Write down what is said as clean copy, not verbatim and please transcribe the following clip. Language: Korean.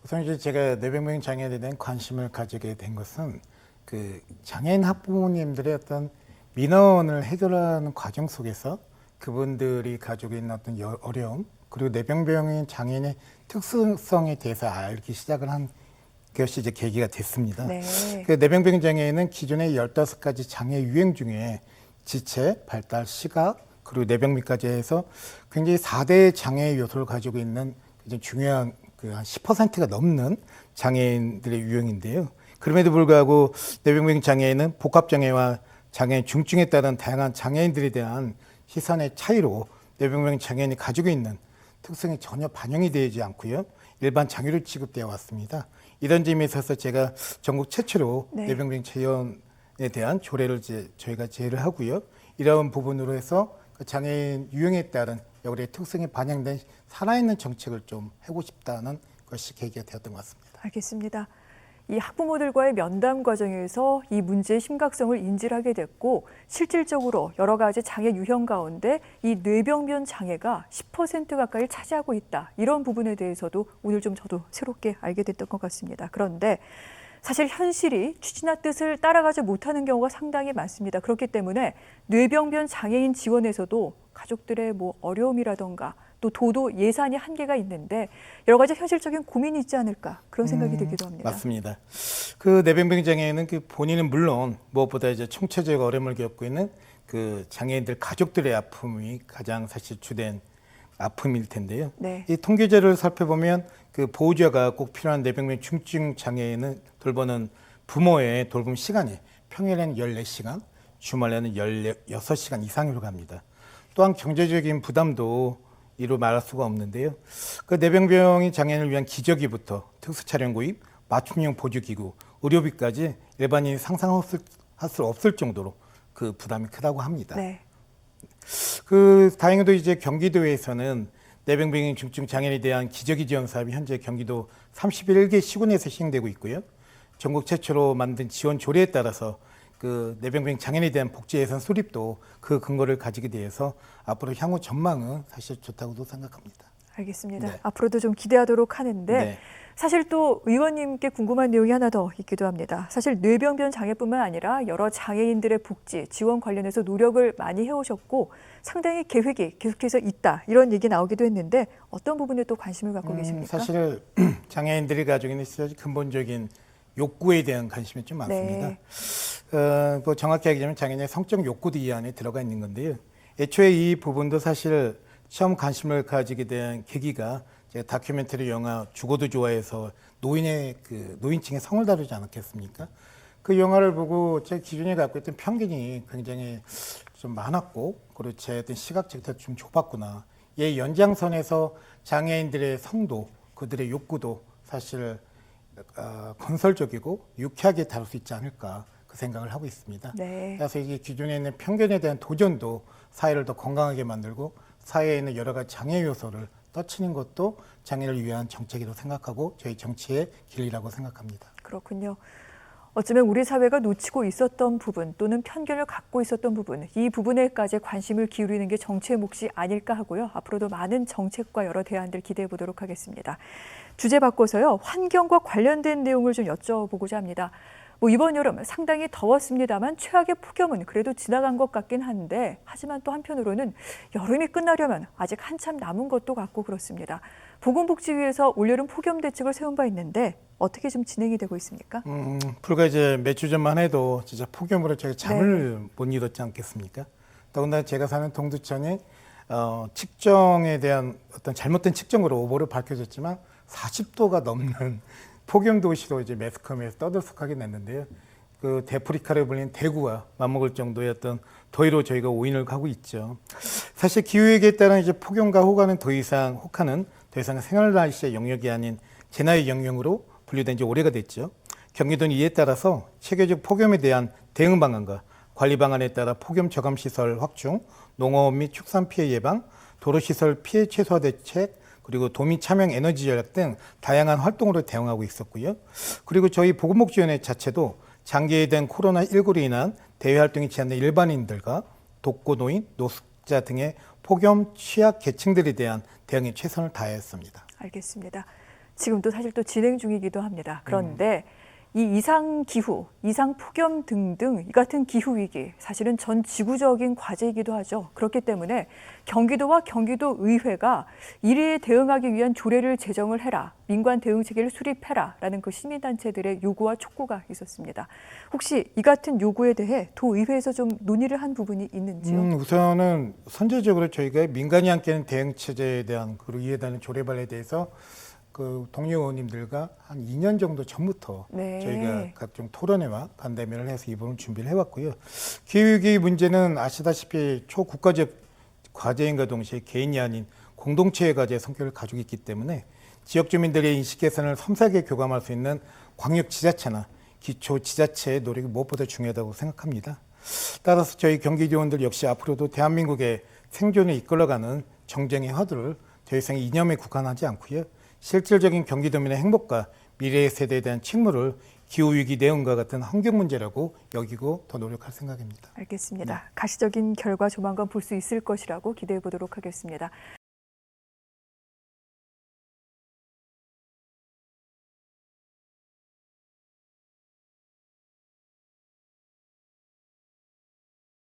우선 이제 제가 뇌병변 장애인에 대한 관심을 가지게 된 것은 그 장애인 학부모님들의 어떤 민원을 해결하는 과정 속에서 그분들이 가지고 있는 어떤 어려움, 그리고 뇌병변 장애인의 특수성에 대해서 알기 시작을 한 것이 이제 계기가 됐습니다. 네. 그 뇌병변 장애인은 기존의 15가지 장애 유형 중에 지체, 발달, 시각, 그리고 뇌병변까지 해서 굉장히 4대 장애 요소를 가지고 있는 굉장히 중요한 그 한 10%가 넘는 장애인들의 유형인데요. 그럼에도 불구하고 뇌병변 장애인은 복합장애와 장애 중증에 따른 다양한 장애인들에 대한 시선의 차이로 뇌병변 장애인이 가지고 있는 특성이 전혀 반영이 되지 않고요. 일반 장애로 취급되어 왔습니다. 이런 점에 있어서 제가 전국 최초로 네. 뇌병변 재현에 대한 조례를 저희가 제의를 하고요. 이런 부분으로 해서 그 장애인 유형에 따른 여러의 특성이 반영된 살아있는 정책을 좀 하고 싶다는 것이 계기가 되었던 것 같습니다. 알겠습니다. 이 학부모들과의 면담 과정에서 이 문제의 심각성을 인지를 하게 됐고 실질적으로 여러 가지 장애 유형 가운데 이 뇌병변 장애가 10% 가까이 차지하고 있다. 이런 부분에 대해서도 오늘 좀 저도 새롭게 알게 됐던 것 같습니다. 그런데 사실 현실이 취지나 뜻을 따라가지 못하는 경우가 상당히 많습니다. 그렇기 때문에 뇌병변 장애인 지원에서도 가족들의 뭐 어려움이라던가 또 도도 예산이 한계가 있는데 여러 가지 현실적인 고민이 있지 않을까 그런 생각이 들기도 합니다. 맞습니다. 그 뇌병변 장애인은 그 본인은 물론 무엇보다 이제 총체적 어려움을 겪고 있는 그 장애인들 가족들의 아픔이 가장 사실 주된 아픔일 텐데요. 네. 이 통계자를 살펴보면 그 보호자가 꼭 필요한 뇌병변 중증 장애인을 돌보는 부모의 돌봄 시간이 평일에는 14시간, 주말에는 16시간 이상으로 갑니다. 또한 경제적인 부담도 이루 말할 수가 없는데요. 그 뇌병변 장애인을 위한 기저귀부터 특수차량 구입, 맞춤형 보조기구, 의료비까지 일반인이 상상할 수 없을 정도로 그 부담이 크다고 합니다. 네. 그 다행히도 이제 경기도에서는 뇌병변 중증 장애인에 대한 기저귀 지원 사업이 현재 경기도 31개 시군에서 시행되고 있고요. 전국 최초로 만든 지원 조례에 따라서 그 뇌병변 장애인에 대한 복지 예산 수립도 그 근거를 가지게 돼서 앞으로 향후 전망은 사실 좋다고도 생각합니다. 알겠습니다. 네. 앞으로도 좀 기대하도록 하는데 네. 사실 또 의원님께 궁금한 내용이 하나 더 있기도 합니다. 사실 뇌병변 장애뿐만 아니라 여러 장애인들의 복지, 지원 관련해서 노력을 많이 해오셨고 상당히 계획이 계속해서 있다 이런 얘기 나오기도 했는데 어떤 부분에 또 관심을 갖고 계십니까? 사실 장애인들이 가지고 있는 근본적인 욕구에 대한 관심이 좀 많습니다. 네. 뭐 정확히 얘기하면 장애인의 성적 욕구도 이 안에 들어가 있는 건데요. 애초에 이 부분도 사실 처음 관심을 가지게 된 계기가 제가 다큐멘터리 영화 죽어도 좋아해서 노인의 그 노인층의 성을 다루지 않았겠습니까? 그 영화를 보고 제 기존에 갖고 있던 편견이 굉장히 좀 많았고, 그리고 제 어떤 시각적도 좀 좁았구나. 이 연장선에서 장애인들의 성도, 그들의 욕구도 사실 건설적이고 유쾌하게 다룰 수 있지 않을까 그 생각을 하고 있습니다. 네. 그래서 이게 기존에 있는 편견에 대한 도전도 사회를 더 건강하게 만들고 사회에 있는 여러 가지 장애 요소를 떨치는 것도 장애를 위한 정책이라고 생각하고 저희 정치의 길이라고 생각합니다. 그렇군요. 어쩌면 우리 사회가 놓치고 있었던 부분 또는 편견을 갖고 있었던 부분, 이 부분에까지 관심을 기울이는 게 정치의 몫이 아닐까 하고요. 앞으로도 많은 정책과 여러 대안들 기대해 보도록 하겠습니다. 주제 바꿔서요. 환경과 관련된 내용을 좀 여쭤보고자 합니다. 뭐 이번 여름 상당히 더웠습니다만 최악의 폭염은 그래도 지나간 것 같긴 한데 하지만 또 한편으로는 여름이 끝나려면 아직 한참 남은 것도 같고 그렇습니다. 보건복지위에서 올여름 폭염 대책을 세운 바 있는데 어떻게 좀 진행이 되고 있습니까? 불과 이제 몇 주 전만 해도 진짜 폭염으로 제가 잠을 못 이뤘지 않겠습니까? 더군다나 제가 사는 동두천이 측정에 대한 어떤 잘못된 측정으로 오보를 밝혀졌지만 40도가 넘는 폭염 도시로 이제 매스컴에서 떠들썩하게 냈는데요. 그 데프리카를 불린 대구와 맞먹을 정도의 어떤 더위로 저희가 오인을 가고 있죠. 사실 기후위기에 따른 이제 폭염과 혹하는 더 이상 생활 날씨의 영역이 아닌 재나의 영역으로 분류된 지 오래가 됐죠. 경기도는 이에 따라서 체계적 폭염에 대한 대응 방안과 관리 방안에 따라 폭염 저감 시설 확충, 농업 및 축산 피해 예방, 도로 시설 피해 최소화 대책, 그리고 도민 참여 에너지 전략 등 다양한 활동으로 대응하고 있었고요. 그리고 저희 보건복지위원회 자체도 장기에 대한 코로나19로 인한 대외 활동이 제한된 일반인들과 독거노인, 노숙자 등의 폭염 취약 계층들에 대한 대응에 최선을 다했습니다. 알겠습니다. 지금도 사실 또 진행 중이기도 합니다. 그런데 이 이상 기후, 이상 폭염 등등 이 같은 기후 위기 사실은 전 지구적인 과제이기도 하죠. 그렇기 때문에 경기도와 경기도 의회가 이에 대응하기 위한 조례를 제정을 해라, 민관 대응 체계를 수립해라라는 그 시민단체들의 요구와 촉구가 있었습니다. 혹시 이 같은 요구에 대해 도의회에서 좀 논의를 한 부분이 있는지요? 우선은 선제적으로 저희가 민간이 함께하는 대응 체제에 대한 그리고 이에 대한 조례 발의에 대해서 그 동료 의원님들과 한 2년 정도 전부터 네. 저희가 각종 토론회와 간담회를 해서 이 부분을 준비를 해왔고요. 기후위기 문제는 아시다시피 초국가적 과제인과 동시에 개인이 아닌 공동체의 과제의 성격을 가지고 있기 때문에 지역 주민들의 인식 개선을 섬세하게 교감할 수 있는 광역 지자체나 기초 지자체의 노력이 무엇보다 중요하다고 생각합니다. 따라서 저희 경기도원들 역시 앞으로도 대한민국의 생존을 이끌어가는 정쟁의 화두를 더 이상 이념에 국한하지 않고요. 실질적인 경기도민의 행복과 미래의 세대에 대한 책무를 기후위기 대응과 같은 환경 문제라고 여기고 더 노력할 생각입니다. 알겠습니다. 가시적인 결과 조만간 볼 수 있을 것이라고 기대해 보도록 하겠습니다.